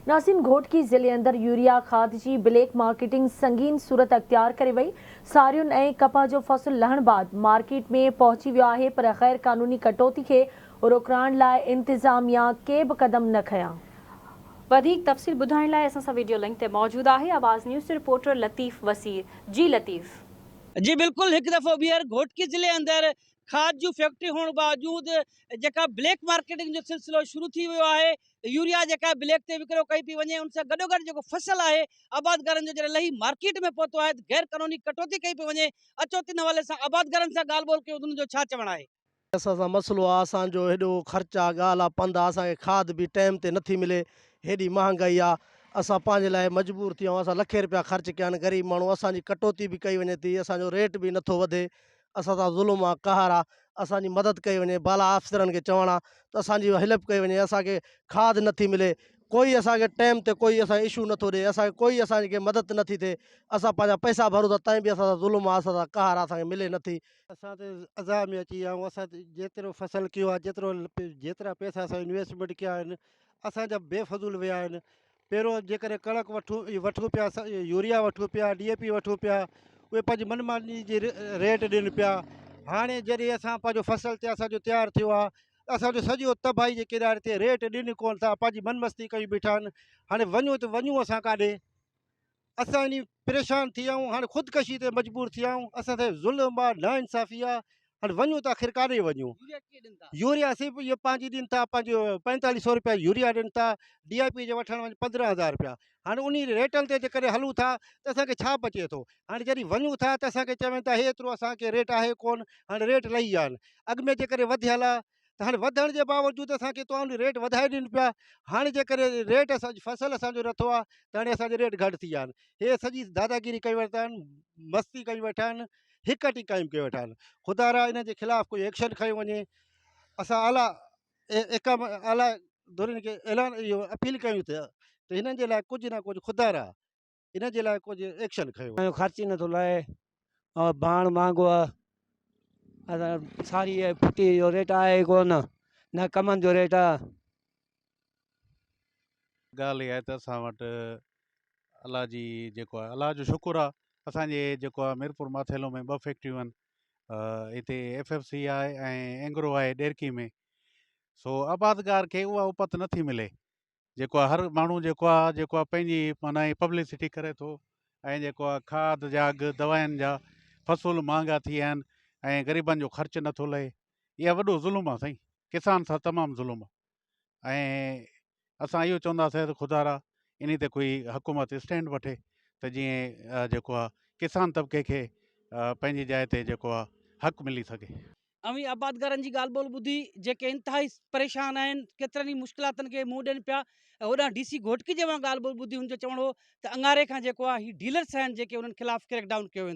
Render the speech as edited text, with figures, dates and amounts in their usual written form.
नासिन घोटकी ज़िले अंदर यूरिया खाद की ब्लैक मार्केटिंग संगीन सूरत अख्तियार करे वई। सारियुनि ऐं कपह जो फसल लहण बाद मार्केट में पहुंची वियो आहे, पर गैर कानूनी कटौती के रोकण लाइ इंतजामिया के भी कदम न खया। वधिक तफ़सील ॿुधाइण लाइ असां सां वीडियो लिंक ते मौजूद आहे आवाज़ न्यूज़ रिपोर्टर लतीफ़ वसीर। जी लतीफ़। जी बिल्कुल, एक दफ़ो ॿीहर घोटकी ज़िले अंदर खाद जूं फैक्ट्री होने बावजूद जेका ब्लैक मार्केटिंग जो सिलसिलो शुरू थी वियो आहे। यूरिया जेका ब्लैक ते विकिरो कई पई वञे, उन सां गॾोगॾु जेको फसल आहे आबादगारनि जो जॾहिं लही मार्केट में पहुतो आहे, गैर कानूनी कटौती कई पई वञे। अचो तिन हवाले सां आबादगारनि सां ॻाल्हि ॿोल कयूं, उन्हनि जो छा चवणु आहे। असां सां मसइलो आहे, असांजो हेॾो ख़र्च आहे, ॻाल्हि आहे, पंधु आहे, असांखे खाद बि टाइम ते नथी मिले, हेॾी महांगाई आहे, असां पंहिंजे लाइ मजबूर थी विया आहियूं। असां लखे रुपया ख़र्च कया आहिनि, ग़रीब माण्हू, असांजी कटौती बि कई वञे थी, असांजो रेट बि नथो वधे, असां सां ज़ुल्म आहे, कहर आहे, असांजी मदद कई वञे, बाला अफ़सरनि खे चवणु आहे त असांजी हेल्प कई वञे, असांखे खाद नथी मिले, कोई असांखे टाइम ते कोई असांखे इशू नथो ॾिए, असांखे कोई असांखे मदद नथी थिए, असां पंहिंजा पैसा भरूं था तंहिं बि असां सां ज़ुल्म आहे, असां सां कहर आहे, असांखे मिले नथी। असां ते अज़ाब में अची विया आहियूं। असां जेतिरो फसल कयो आहे, जेतिरा पैसा असां इन्वेस्टमेंट कया आहिनि, असांजा बेफ़ज़ूल विया आहिनि। पहिरियों जेकॾहिं कणक वठूं पिया, यूरिया वठूं पिया, DAP वठूं पिया, उहे पंहिंजी मनमानी जी रेट ॾियनि पिया। हाणे जॾहिं असां पंहिंजो फसल ते असांजो तयारु थियो आहे, असांजो सॼो तबाही जे किनारे ते रेट ॾियनि कोन था, पंहिंजी मनमस्ती कयूं बीठा आहिनि। हाणे वञूं त वञूं असां काॾे? असां इन परेशान थी विया आहियूं, हाणे ख़ुदकशी ते मजबूर थी विया आहियूं। असां ते ज़ुल्म आहे, नाइंसाफ़ी आहे, हाणे वञूं त आख़िर काॾे वञूं? यूरिया सिर्फ़ु इहो पंहिंजी ॾियनि था, पंहिंजो 4500 रुपया यूरिया ॾियनि था, DAP जो वठणु वञे 15,000 रुपया। हाणे उन रेटनि ते जेकॾहिं हलूं था त असांखे छा बचे थो? हाणे जॾहिं वञूं था त असांखे चवनि था हेतिरो असांखे रेट आहे कोन, हाणे रेट लही विया आहिनि। अॻु में जेकॾहिं वधियल आहे त हाणे वधण जे बावजूदि असांखे तो रेट वधाए ॾियनि पिया। हाणे जेकॾहिं रेट असांजी फसल असांजो नथो आहे त हाणे असांजे रेट घटि थी विया आहिनि। हे सॼी दादागिरी कई वेठा आहिनि, मस्ती कई वेठा आहिनि, हिकटी क़ाइमु कई वेठा आहिनि। ख़ुदा रा इन जे ख़िलाफ़ु कोई एक्शन खयो वञे। असां आला धुरियुनि खे ऐलान इहो अपील कयूं था त हिननि जे लाइ कुझु न कुझु, ख़ुदा रा इन जे लाइ कुझु एक्शन खयो। ख़र्च ई नथो लहे और भाण महांगो आहे, सारी फुटी जो रेट आहे कोन, न कमनि जो रेट आहे। ॻाल्हि इहा आहे त असां वटि अलाह जी जेको आहे, अलाह जो शुकुरु आहे, असांजे जेको आहे मीरपुर माथेलो में 2 फैक्ट्रियूं आहिनि। हिते FFC आहे ऐं एंग्रो आहे ॾेरकी में। सो आबादगार खे उहा उपत नथी मिले। जेको आहे हर माण्हू जेको आहे पंहिंजी माना पब्लिसिटी करे थो, ऐं जेको आहे खाद जा अघु, दवाउनि जा, फ़सुल महांगा थी विया आहिनि ऐं ग़रीबनि जो ख़र्चु नथो लहे। इहा वॾो ज़ुल्म आहे साईं, किसान सां तमामु ज़ुल्म आहे। ऐं असां इहो चवंदासीं त ख़ुदा रा इन ते कोई हुकूमत स्टैंड वठे त जीअं जेको आहे किसान तबिके खे पंहिंजी जाइ ते जेको आहे हक़ मिली सघे। अवी आबादगारनि जी ॻाल्हि ॿोल ॿुधी, जेके इंतिहाई परेशान आहिनि, केतिरनि ई मुश्किलातुनि खे मुंहुं ॾियनि पिया। होॾां DC घोटकी जे मां ॻाल्हि ॿोल ॿुधी, हुनजो चवणो हो त अंगारे खां जेको आहे हीअ डीलर्स आहिनि जेके उन्हनि ख़िलाफ़ु क्रैकडाउन कयो वेंदो।